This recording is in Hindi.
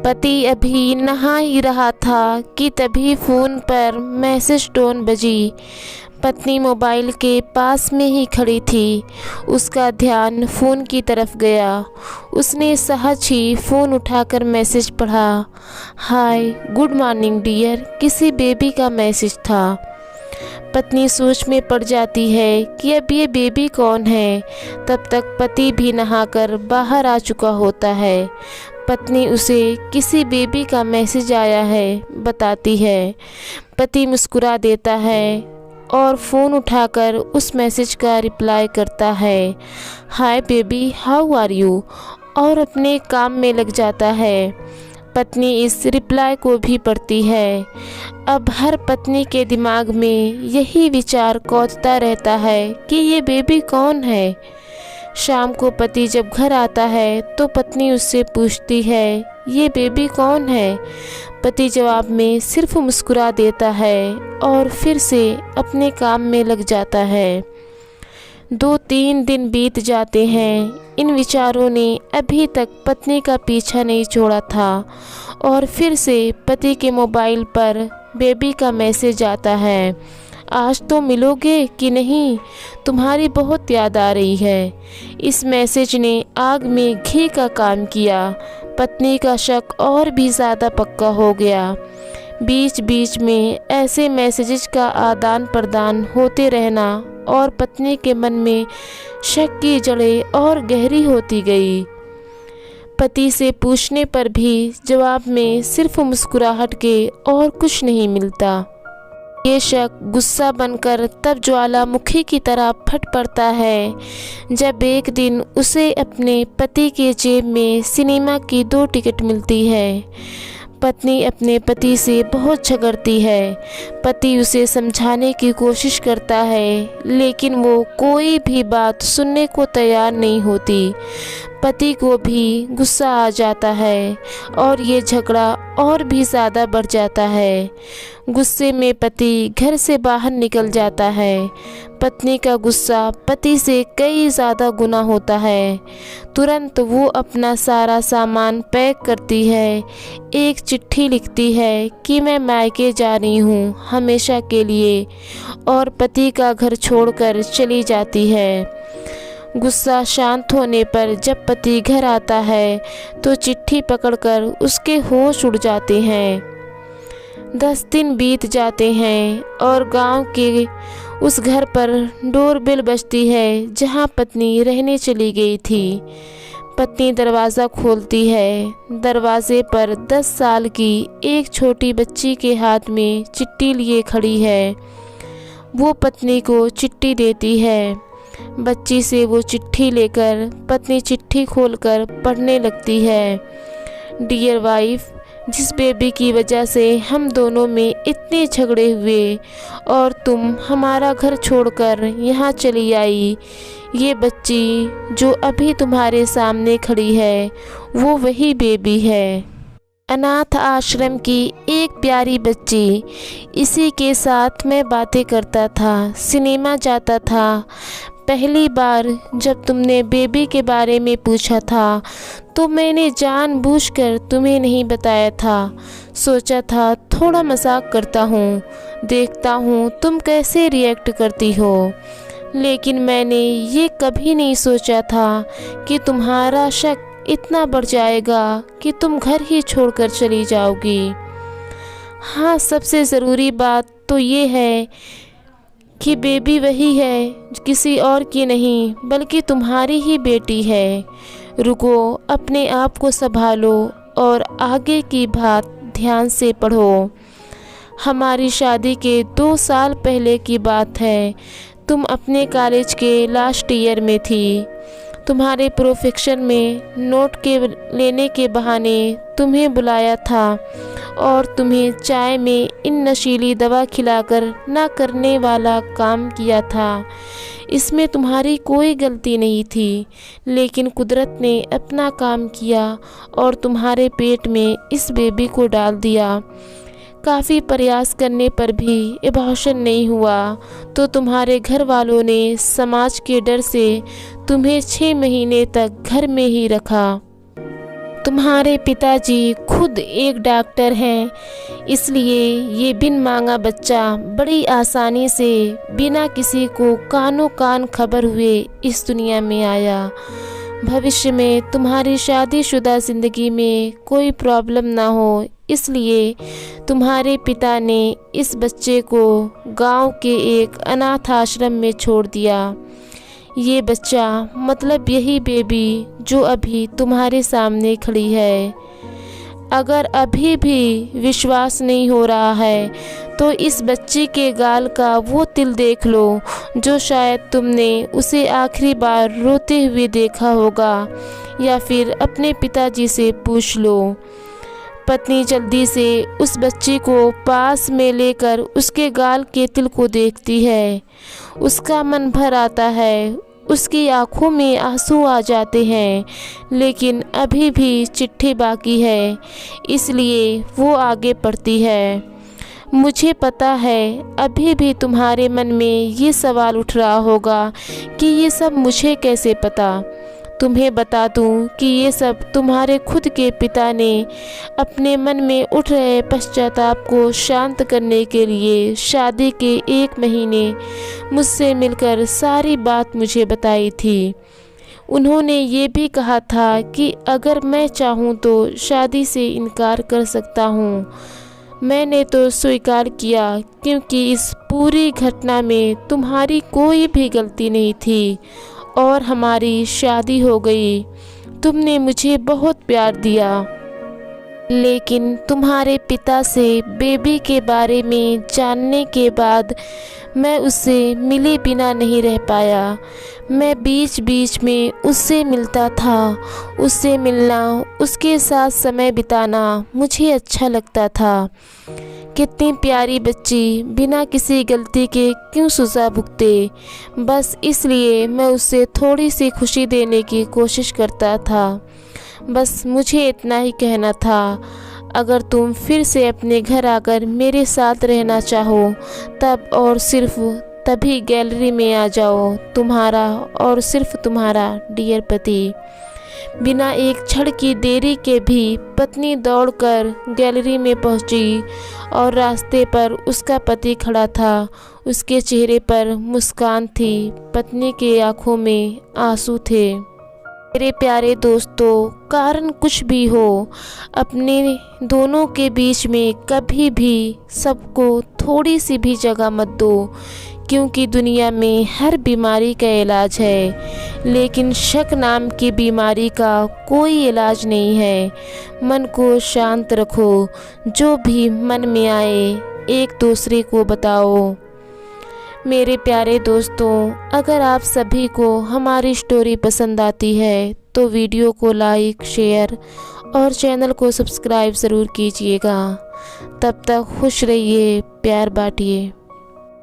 पति अभी नहा ही रहा था कि तभी फ़ोन पर मैसेज टोन बजी। पत्नी मोबाइल के पास में ही खड़ी थी। उसका ध्यान फ़ोन की तरफ गया। उसने सहज ही फ़ोन उठाकर मैसेज पढ़ा। हाय, गुड मॉर्निंग डियर, किसी बेबी का मैसेज था। पत्नी सोच में पड़ जाती है कि अब ये बेबी कौन है। तब तक पति भी नहाकर बाहर आ चुका होता है। पत्नी उसे किसी बेबी का मैसेज आया है बताती है। पति मुस्कुरा देता है और फ़ोन उठाकर उस मैसेज का रिप्लाई करता है, hi baby, how are you, और अपने काम में लग जाता है। पत्नी इस रिप्लाई को भी पढ़ती है। अब हर पत्नी के दिमाग में यही विचार कौंधता रहता है कि ये बेबी कौन है। शाम को पति जब घर आता है तो पत्नी उससे पूछती है, ये बेबी कौन है। पति जवाब में सिर्फ मुस्कुरा देता है और फिर से अपने काम में लग जाता है। 2-3 दिन बीत जाते हैं। इन विचारों ने अभी तक पत्नी का पीछा नहीं छोड़ा था और फिर से पति के मोबाइल पर बेबी का मैसेज आता है, आज तो मिलोगे कि नहीं, तुम्हारी बहुत याद आ रही है। इस मैसेज ने आग में घी का काम किया। पत्नी का शक और भी ज़्यादा पक्का हो गया। बीच बीच में ऐसे मैसेजेस का आदान प्रदान होते रहना और पत्नी के मन में शक की जड़ें और गहरी होती गई। पति से पूछने पर भी जवाब में सिर्फ मुस्कुराहट के और कुछ नहीं मिलता। ये शक गुस्सा बनकर तब ज्वालामुखी की तरह फट पड़ता है जब एक दिन उसे अपने पति के जेब में सिनेमा की 2 टिकट मिलती है। पत्नी अपने पति से बहुत झगड़ती है। पति उसे समझाने की कोशिश करता है लेकिन वो कोई भी बात सुनने को तैयार नहीं होती। पति को भी गुस्सा आ जाता है और ये झगड़ा और भी ज़्यादा बढ़ जाता है। गुस्से में पति घर से बाहर निकल जाता है। पत्नी का गुस्सा पति से कई ज़्यादा गुना होता है। तुरंत वो अपना सारा सामान पैक करती है, एक चिट्ठी लिखती है कि मैं मायके जा रही हूँ हमेशा के लिए, और पति का घर छोड़कर चली जाती है। गुस्सा शांत होने पर जब पति घर आता है तो चिट्ठी पकड़कर उसके होश उड़ जाते हैं। 10 दिन बीत जाते हैं और गांव के उस घर पर डोरबेल बजती है जहां पत्नी रहने चली गई थी। पत्नी दरवाज़ा खोलती है। दरवाजे पर 10 साल की एक छोटी बच्ची के हाथ में चिट्ठी लिए खड़ी है। वो पत्नी को चिट्ठी देती है। बच्ची से वो चिट्ठी लेकर पत्नी चिट्ठी खोलकर पढ़ने लगती है, डियर वाइफ, जिस बेबी की वजह से हम दोनों में इतने झगड़े हुए और तुम हमारा घर छोड़कर यहाँ चली आई, ये बच्ची जो अभी तुम्हारे सामने खड़ी है वो वही बेबी है। अनाथ आश्रम की एक प्यारी बच्ची। इसी के साथ मैं बातें करता था, सिनेमा जाता था। पहली बार जब तुमने बेबी के बारे में पूछा था तो मैंने जानबूझकर तुम्हें नहीं बताया था। सोचा था थोड़ा मजाक करता हूँ, देखता हूँ तुम कैसे रिएक्ट करती हो। लेकिन मैंने ये कभी नहीं सोचा था कि तुम्हारा शक इतना बढ़ जाएगा कि तुम घर ही छोड़कर चली जाओगी। हाँ, सबसे ज़रूरी बात तो ये है कि बेबी वही है, किसी और की नहीं बल्कि तुम्हारी ही बेटी है। रुको, अपने आप को संभालो और आगे की बात ध्यान से पढ़ो। हमारी शादी के 2 साल पहले की बात है। तुम अपने कॉलेज के लास्ट ईयर में थी। तुम्हारे प्रोफेक्शन में नोट के लेने के बहाने तुम्हें बुलाया था और तुम्हें चाय में इन नशीली दवा खिलाकर ना करने वाला काम किया था। इसमें तुम्हारी कोई गलती नहीं थी, लेकिन कुदरत ने अपना काम किया और तुम्हारे पेट में इस बेबी को डाल दिया। काफ़ी प्रयास करने पर भी एबॉर्शन नहीं हुआ तो तुम्हारे घर वालों ने समाज के डर से तुम्हें 6 महीने तक घर में ही रखा। तुम्हारे पिताजी खुद एक डॉक्टर हैं, इसलिए ये बिन मांगा बच्चा बड़ी आसानी से बिना किसी को कानों कान खबर हुए इस दुनिया में आया। भविष्य में तुम्हारी शादीशुदा ज़िंदगी में कोई प्रॉब्लम ना हो, इसलिए तुम्हारे पिता ने इस बच्चे को गांव के एक अनाथ आश्रम में छोड़ दिया। ये बच्चा मतलब यही बेबी जो अभी तुम्हारे सामने खड़ी है। अगर अभी भी विश्वास नहीं हो रहा है तो इस बच्चे के गाल का वो तिल देख लो जो शायद तुमने उसे आखिरी बार रोते हुए देखा होगा, या फिर अपने पिताजी से पूछ लो। पत्नी जल्दी से उस बच्चे को पास में लेकर उसके गाल के तिल को देखती है। उसका मन भर आता है, उसकी आंखों में आंसू आ जाते हैं, लेकिन अभी भी चिट्ठी बाकी है, इसलिए वो आगे बढ़ती है। मुझे पता है अभी भी तुम्हारे मन में ये सवाल उठ रहा होगा कि ये सब मुझे कैसे पता। तुम्हें बता दूं कि ये सब तुम्हारे खुद के पिता ने अपने मन में उठ रहे पश्चाताप को शांत करने के लिए शादी के 1 महीने मुझसे मिलकर सारी बात मुझे बताई थी। उन्होंने ये भी कहा था कि अगर मैं चाहूँ तो शादी से इनकार कर सकता हूँ। मैंने तो स्वीकार किया क्योंकि इस पूरी घटना में तुम्हारी कोई भी गलती नहीं थी और हमारी शादी हो गई। तुमने मुझे बहुत प्यार दिया, लेकिन तुम्हारे पिता से बेबी के बारे में जानने के बाद मैं उससे मिले बिना नहीं रह पाया। मैं बीच बीच में उससे मिलता था। उससे मिलना, उसके साथ समय बिताना मुझे अच्छा लगता था। कितनी प्यारी बच्ची बिना किसी गलती के क्यों सज़ा भुगते, बस इसलिए मैं उससे थोड़ी सी खुशी देने की कोशिश करता था। बस मुझे इतना ही कहना था। अगर तुम फिर से अपने घर आकर मेरे साथ रहना चाहो तब और सिर्फ तभी गैलरी में आ जाओ। तुम्हारा और सिर्फ तुम्हारा डियर पति। बिना एक क्षण की देरी के भी पत्नी दौड़कर गैलरी में पहुंची और रास्ते पर उसका पति खड़ा था। उसके चेहरे पर मुस्कान थी, पत्नी के आंखों में आंसू थे। मेरे प्यारे दोस्तों, कारण कुछ भी हो, अपने दोनों के बीच में कभी भी सबको थोड़ी सी भी जगह मत दो, क्योंकि दुनिया में हर बीमारी का इलाज है, लेकिन शक नाम की बीमारी का कोई इलाज नहीं है। मन को शांत रखो, जो भी मन में आए एक दूसरे को बताओ। मेरे प्यारे दोस्तों, अगर आप सभी को हमारी स्टोरी पसंद आती है तो वीडियो को लाइक, शेयर और चैनल को सब्सक्राइब ज़रूर कीजिएगा। तब तक खुश रहिए, प्यार बांटिए।